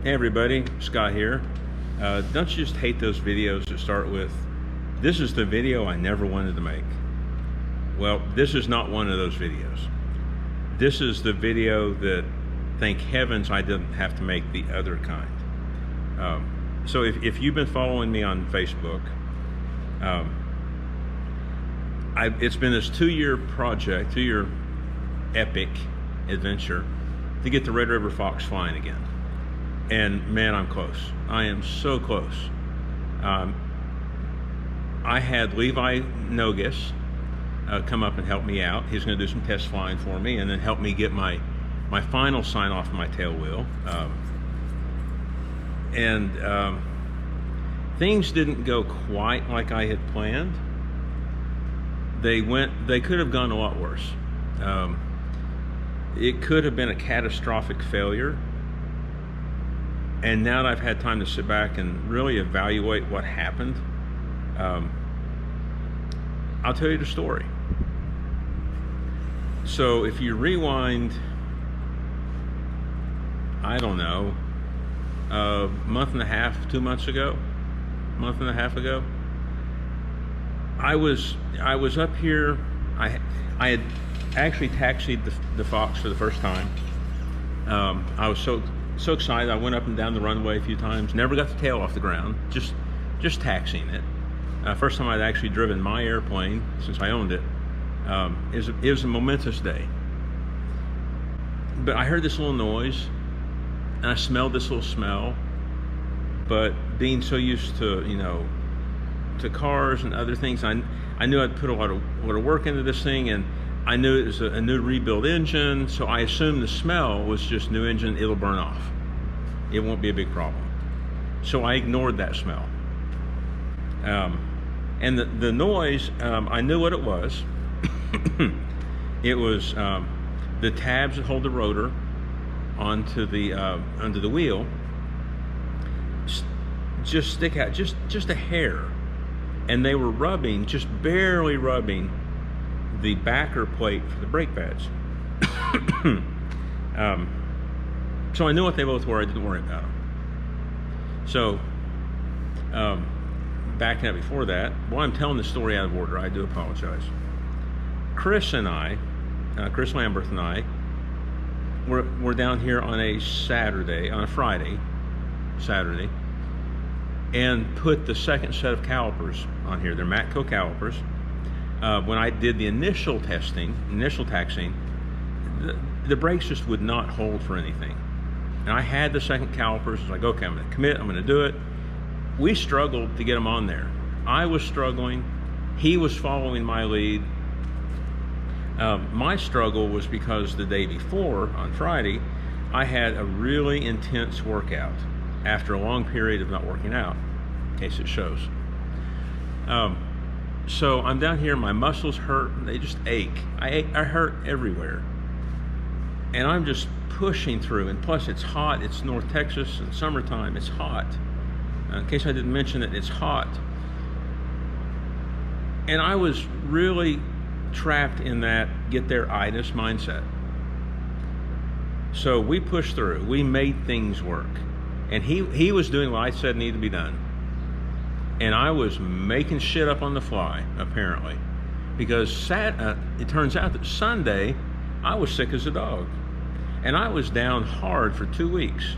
Hey everybody, Scott here. Don't you just hate those videos that start with, this is the video I never wanted to make? Well, this is not one of those videos. This is the video that, thank heavens, I didn't have to make the other kind. So if you've been following me on Facebook, it's been this 2-year project, 2-year epic adventure to get the RedRiver Fox flying again. And man, I'm close. I am so close. I had Levi Nogus come up and help me out. He's going to do some test flying for me and then help me get my final sign off of my tail wheel. Things didn't go quite like I had planned. They could have gone a lot worse. It could have been a catastrophic failure. And now that I've had time to sit back and really evaluate what happened, I'll tell you the story. So if you rewind, I don't know, a month and a half, 2 months ago, month and a half ago, I was up here. I had actually taxied the Fox for the first time. I was so excited. I went up and down the runway a few times. Never got the tail off the ground. Just taxiing it. First time I'd actually driven my airplane since I owned it. It was a momentous day. But I heard this little noise, and I smelled this little smell. But being so used to to cars and other things, I knew I'd put a lot of work into this thing, and I knew it was a new rebuild engine, so I assumed the smell was just new engine, it'll burn off. It won't be a big problem. So I ignored that smell. And the noise, I knew what it was. It was the tabs that hold the rotor onto under the wheel just stick out, just a hair. And they were rubbing, just barely rubbing the backer plate for the brake pads. So I knew what they both were. I didn't worry about them. So backing up before that, well, I'm telling the story out of order. I do apologize. Chris Lambert and I were down here on a Saturday, and put the second set of calipers on here. They're Matco calipers. When I did the initial taxiing, the brakes just would not hold for anything. And I had the second calipers. I was like, okay, I'm going to commit. I'm going to do it. We struggled to get them on there. I was struggling. He was following my lead. My struggle was because the day before, on Friday, I had a really intense workout after a long period of not working out, in case it shows. So I'm down here, my muscles hurt, they just ache. I hurt everywhere. And I'm just pushing through, and plus it's hot, it's North Texas, in summertime, it's hot. In case I didn't mention it, it's hot. And I was really trapped in that get there itis mindset. So we pushed through, we made things work. And he was doing what I said needed to be done. And I was making shit up on the fly, apparently. Because it turns out that Sunday, I was sick as a dog. And I was down hard for 2 weeks.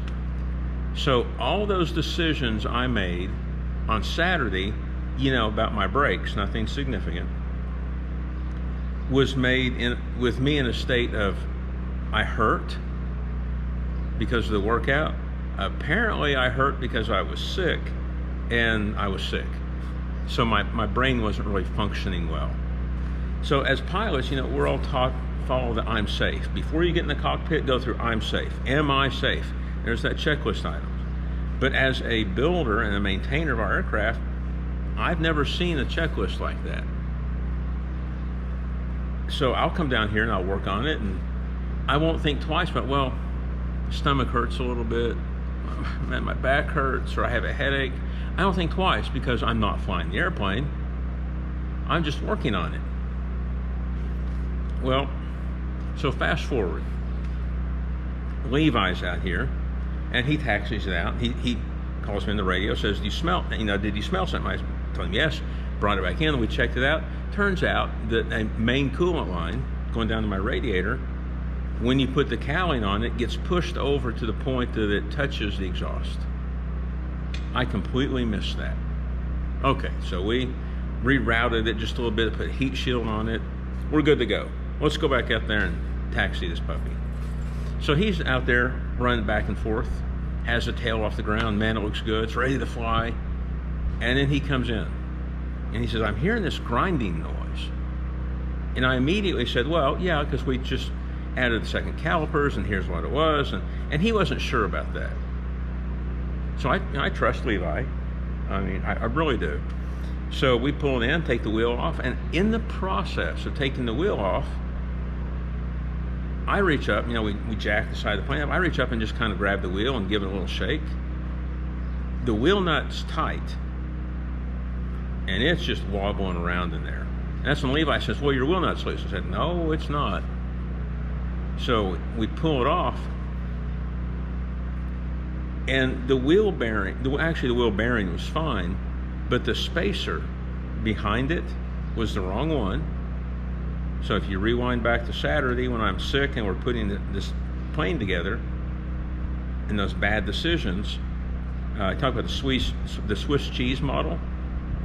So all those decisions I made on Saturday, about my brakes, nothing significant, was made with me in a state of, I hurt because of the workout. Apparently I hurt because I was sick, and I was sick. So my brain wasn't really functioning well. So as pilots, we're all taught, follow the I'm safe. Before you get in the cockpit, go through I'm safe. Am I safe? There's that checklist item. But as a builder and a maintainer of our aircraft, I've never seen a checklist like that. So I'll come down here and I'll work on it, and I won't think twice about, well, stomach hurts a little bit, man, my back hurts, or I have a headache. I don't think twice because I'm not flying the airplane. I'm just working on it. Well, so fast forward. Levi's out here. And he taxis it out. He calls me on the radio, says, "Do you smell? Did you smell something?" I told him yes. Brought it back in. We checked it out. Turns out that a main coolant line going down to my radiator, when you put the cowling on, it gets pushed over to the point that it touches the exhaust. I completely missed that. Okay, so we rerouted it just a little bit, put a heat shield on it. We're good to go. Let's go back out there and taxi this puppy. So he's out there running back and forth, has the tail off the ground. Man, it looks good. It's ready to fly. And then he comes in and he says, "I'm hearing this grinding noise." And I immediately said, "Well, yeah, because we just added the second calipers and here's what it was." And he wasn't sure about that. So I trust Levi. I really do. So we pull it in, take the wheel off, and in the process of taking the wheel off, I reach up, we jack the side of the plane up. I reach up and just kind of grab the wheel and give it a little shake. The wheel nut's tight, and it's just wobbling around in there. And that's when Levi says, "Well, your wheel nut's loose." I said, "No, it's not." So we pull it off, and the wheel bearing was fine, but the spacer behind it was the wrong one. So if you rewind back to Saturday when I'm sick and we're putting this plane together, and those bad decisions, I talk about the Swiss cheese model.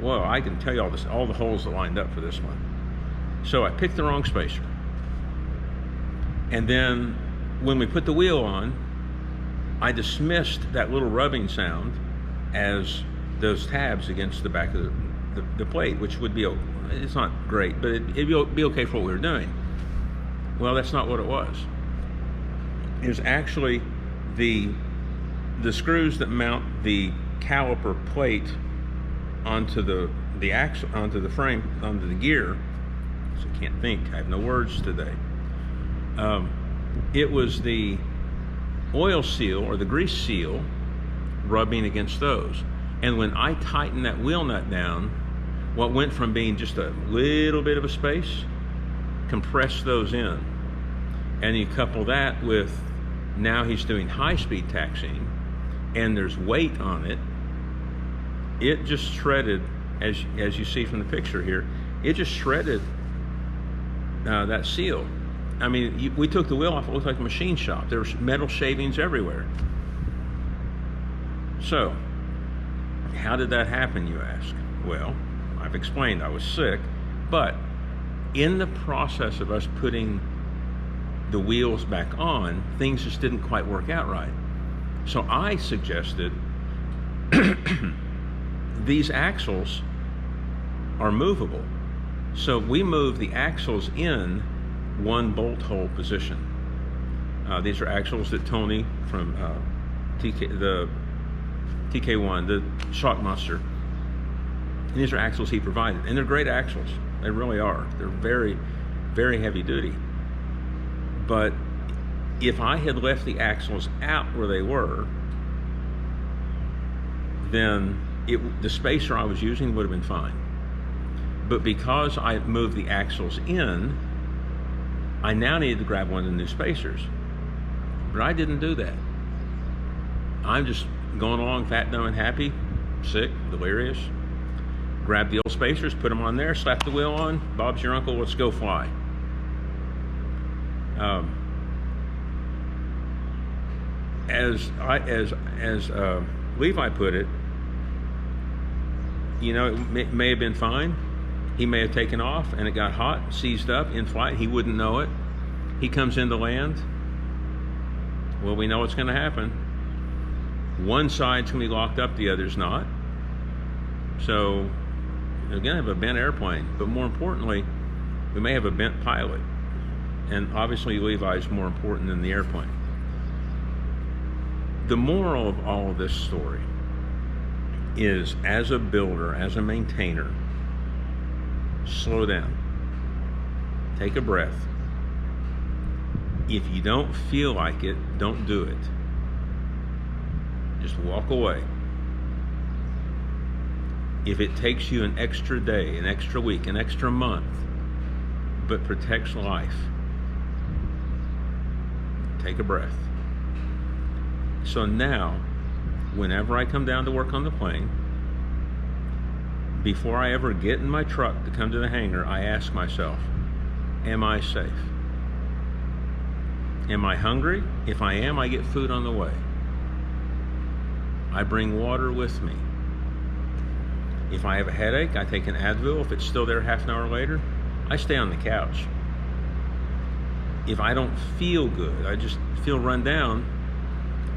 Well, I can tell you all the holes that lined up for this one. So I picked the wrong spacer. And then when we put the wheel on, I dismissed that little rubbing sound as those tabs against the back of the plate, which would be, it's not great, but it'd be okay for what we were doing. Well, that's not what it was. It was actually the screws that mount the caliper plate onto the axle, onto the frame, onto the gear. So I can't think. I have no words today. It was the oil seal or the grease seal rubbing against those. And when I tightened that wheel nut down, what went from being just a little bit of a space, compressed those in. And you couple that with, now he's doing high-speed taxiing, and there's weight on it. It just shredded, as you see from the picture here, it just shredded that seal. I mean, we took the wheel off, it looked like a machine shop. There was metal shavings everywhere. So, how did that happen, you ask? Well, I've explained I was sick, but in the process of us putting the wheels back on, things just didn't quite work out right. So I suggested these axles are movable. So we moved the axles in one bolt hole position. These are axles that Tony from the TK1, the Shock Monster, and these are axles he provided, and they're great axles. They really are. They're very, very heavy duty. But if I had left the axles out where they were, then the spacer I was using would have been fine. But because I moved the axles in, I now needed to grab one of the new spacers. But I didn't do that. I'm just going along fat, dumb, and happy, sick, delirious. Grab the old spacers, put them on there, slap the wheel on. Bob's your uncle, let's go fly. As Levi put it, it may have been fine. He may have taken off and it got hot, seized up in flight. He wouldn't know it. He comes into land. Well, we know what's going to happen. One side's going to be locked up, the other's not. So we're going to have a bent airplane, but more importantly, we may have a bent pilot. And obviously Levi is more important than the airplane. The moral of all of this story is, as a builder, as a maintainer, slow down. Take a breath. If you don't feel like it, don't do it. Just walk away. If it takes you an extra day, an extra week, an extra month, but protects life, take a breath. So now, whenever I come down to work on the plane, before I ever get in my truck to come to the hangar, I ask myself, am I safe? Am I hungry? If I am, I get food on the way. I bring water with me. If I have a headache, I take an Advil. If it's still there half an hour later, I stay on the couch. If I don't feel good, I just feel run down,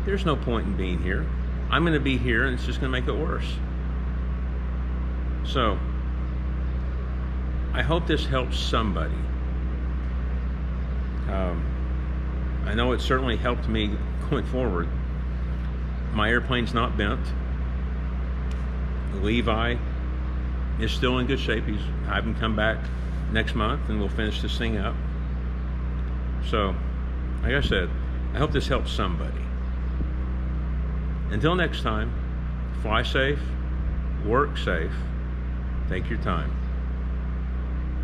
there's no point in being here. I'm going to be here and it's just going to make it worse. So, I hope this helps somebody. I know it certainly helped me going forward. My airplane's not bent. Levi is still in good shape. He's having him come back next month and we'll finish this thing up. So, like I said, I hope this helps somebody. Until next time, fly safe, work safe, take your time.